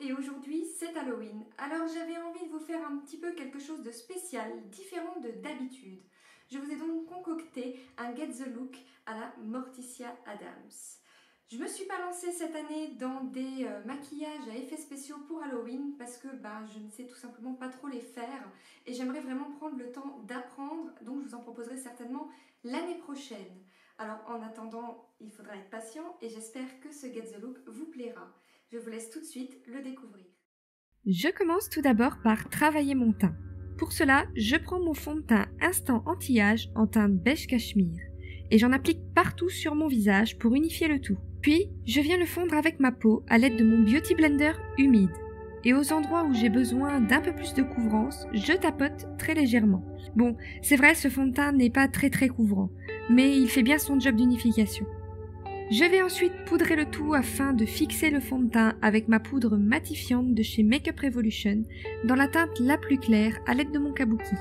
et aujourd'hui c'est Halloween. Alors j'avais envie de vous faire un petit peu quelque chose de spécial, différent de d'habitude. Je vous ai donc concocté un Get the Look à la Morticia Addams. Je me suis pas lancée cette année dans des maquillages à effets spéciaux pour Halloween parce que je ne sais tout simplement pas trop les faire et j'aimerais vraiment prendre le temps d'apprendre, donc je vous en proposerai certainement l'année prochaine. Alors en attendant, il faudra être patient et j'espère que ce Get the Look vous plaira. Je vous laisse tout de suite le découvrir. Je commence tout d'abord par travailler mon teint. Pour cela, je prends mon fond de teint Instant Anti-Âge en teinte beige cachemire et j'en applique partout sur mon visage pour unifier le tout. Puis, je viens le fondre avec ma peau à l'aide de mon Beauty Blender humide. Et aux endroits où j'ai besoin d'un peu plus de couvrance, je tapote très légèrement. Bon, c'est vrai, ce fond de teint n'est pas très couvrant, mais il fait bien son job d'unification. Je vais ensuite poudrer le tout afin de fixer le fond de teint avec ma poudre matifiante de chez Makeup Revolution dans la teinte la plus claire à l'aide de mon kabuki.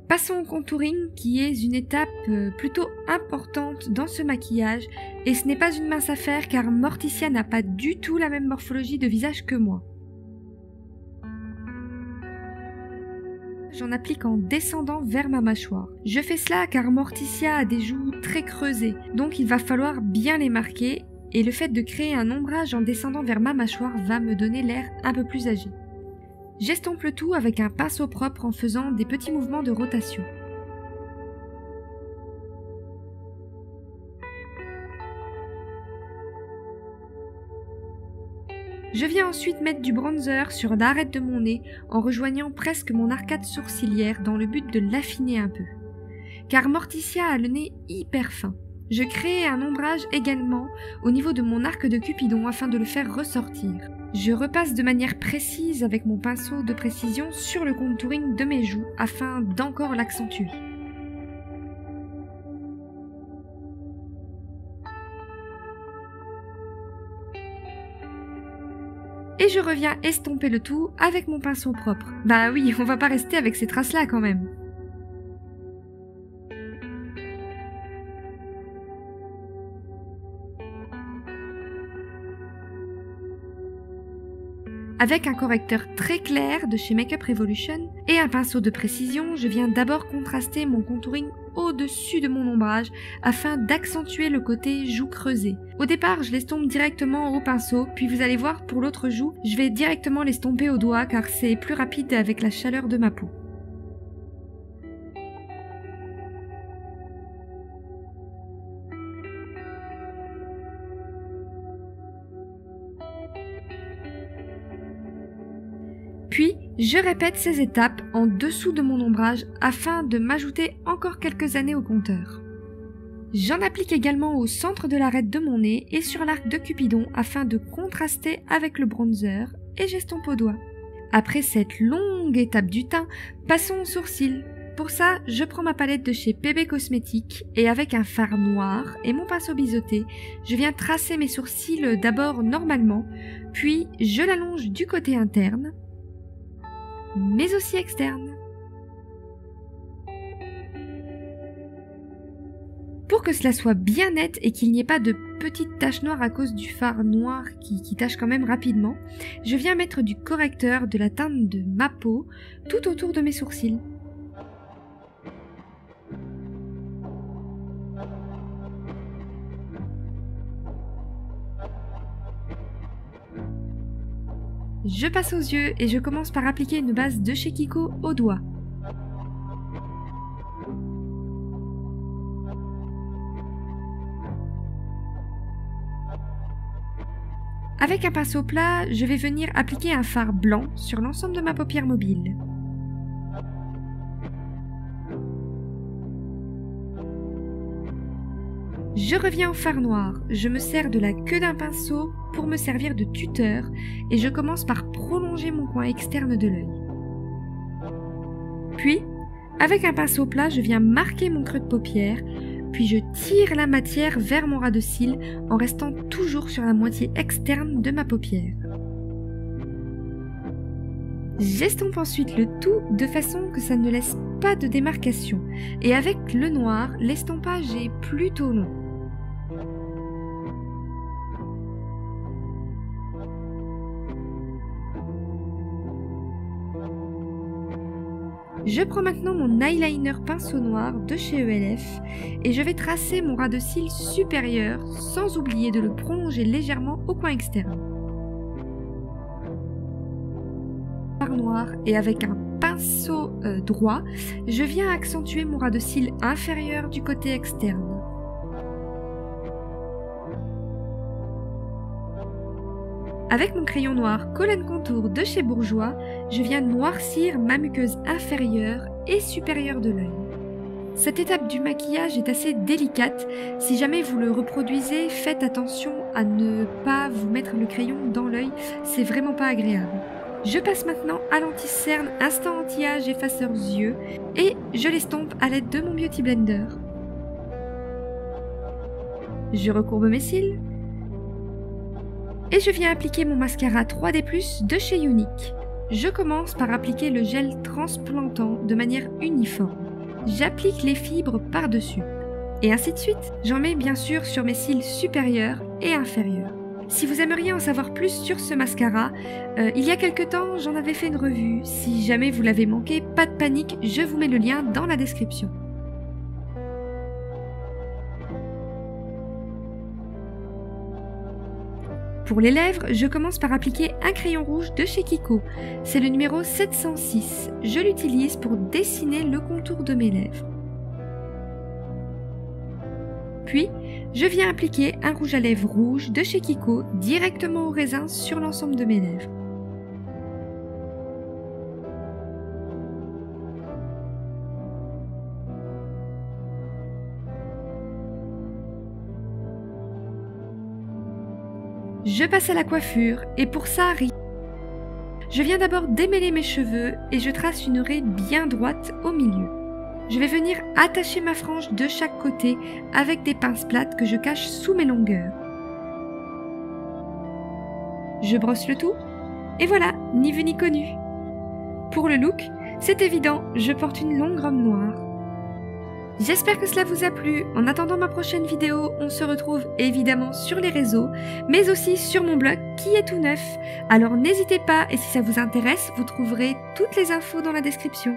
Passons au contouring qui est une étape plutôt importante dans ce maquillage et ce n'est pas une mince affaire car Morticia n'a pas du tout la même morphologie de visage que moi. J'en applique en descendant vers ma mâchoire. Je fais cela car Morticia a des joues très creusées, donc il va falloir bien les marquer et le fait de créer un ombrage en descendant vers ma mâchoire va me donner l'air un peu plus âgé. J'estompe le tout avec un pinceau propre en faisant des petits mouvements de rotation. Je viens ensuite mettre du bronzer sur l'arête de mon nez en rejoignant presque mon arcade sourcilière dans le but de l'affiner un peu. Car Morticia a le nez hyper fin. Je crée un ombrage également au niveau de mon arc de Cupidon afin de le faire ressortir. Je repasse de manière précise avec mon pinceau de précision sur le contouring de mes joues afin d'encore l'accentuer. Et je reviens estomper le tout avec mon pinceau propre. Bah oui, on va pas rester avec ces traces-là quand même. Avec un correcteur très clair de chez Makeup Revolution et un pinceau de précision, je viens d'abord contraster mon contouring au-dessus de mon ombrage afin d'accentuer le côté joue creusée. Au départ, je l'estompe directement au pinceau, puis vous allez voir pour l'autre joue, je vais directement l'estomper au doigt car c'est plus rapide avec la chaleur de ma peau. Puis, je répète ces étapes en dessous de mon ombrage afin de m'ajouter encore quelques années au compteur. J'en applique également au centre de l'arête de mon nez et sur l'arc de Cupidon afin de contraster avec le bronzer et j'estompe au doigt. Après cette longue étape du teint, passons aux sourcils. Pour ça, je prends ma palette de chez PB Cosmetics et avec un fard noir et mon pinceau biseauté, je viens tracer mes sourcils d'abord normalement, puis je l'allonge du côté interne, mais aussi externe. Pour que cela soit bien net et qu'il n'y ait pas de petites taches noires à cause du fard noir qui tache quand même rapidement, je viens mettre du correcteur de la teinte de ma peau tout autour de mes sourcils. Je passe aux yeux et je commence par appliquer une base de chez Kiko au doigt. Avec un pinceau plat, je vais venir appliquer un fard blanc sur l'ensemble de ma paupière mobile. Je reviens au fard noir, je me sers de la queue d'un pinceau pour me servir de tuteur et je commence par prolonger mon coin externe de l'œil. Puis, avec un pinceau plat, je viens marquer mon creux de paupière, puis je tire la matière vers mon ras de cils en restant toujours sur la moitié externe de ma paupière. J'estompe ensuite le tout de façon que ça ne laisse pas de démarcation et avec le noir, l'estompage est plutôt long. Je prends maintenant mon eyeliner pinceau noir de chez ELF et je vais tracer mon ras de cils supérieur sans oublier de le prolonger légèrement au coin externe. Noir et avec un pinceau droit, je viens accentuer mon ras de cils inférieur du côté externe. Avec mon crayon noir Color Contour de chez Bourjois, je viens noircir ma muqueuse inférieure et supérieure de l'œil. Cette étape du maquillage est assez délicate. Si jamais vous le reproduisez, faites attention à ne pas vous mettre le crayon dans l'œil, c'est vraiment pas agréable. Je passe maintenant à l'anti-cerne instant anti-âge effaceur yeux et je l'estompe à l'aide de mon Beauty Blender. Je recourbe mes cils et je viens appliquer mon mascara 3D+ de chez Younique. Je commence par appliquer le gel transplantant de manière uniforme. J'applique les fibres par-dessus. Et ainsi de suite. J'en mets bien sûr sur mes cils supérieurs et inférieurs. Si vous aimeriez en savoir plus sur ce mascara, il y a quelques temps j'en avais fait une revue. Si jamais vous l'avez manqué, pas de panique, je vous mets le lien dans la description. Pour les lèvres, je commence par appliquer un crayon rouge de chez Kiko. C'est le numéro 706. Je l'utilise pour dessiner le contour de mes lèvres. Puis, je viens appliquer un rouge à lèvres rouge de chez Kiko directement au raisin sur l'ensemble de mes lèvres. Je passe à la coiffure et pour ça, je viens d'abord démêler mes cheveux et je trace une raie bien droite au milieu. Je vais venir attacher ma frange de chaque côté avec des pinces plates que je cache sous mes longueurs. Je brosse le tout et voilà, ni vu ni connu. Pour le look, c'est évident, je porte une longue robe noire. J'espère que cela vous a plu. En attendant ma prochaine vidéo, on se retrouve évidemment sur les réseaux, mais aussi sur mon blog qui est tout neuf. Alors n'hésitez pas et si ça vous intéresse, vous trouverez toutes les infos dans la description.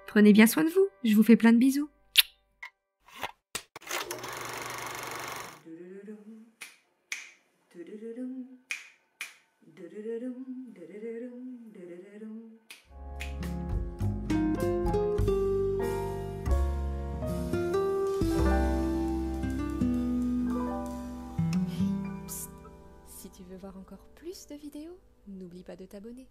Prenez bien soin de vous, je vous fais plein de bisous. Si tu veux voir encore plus de vidéos, n'oublie pas de t'abonner.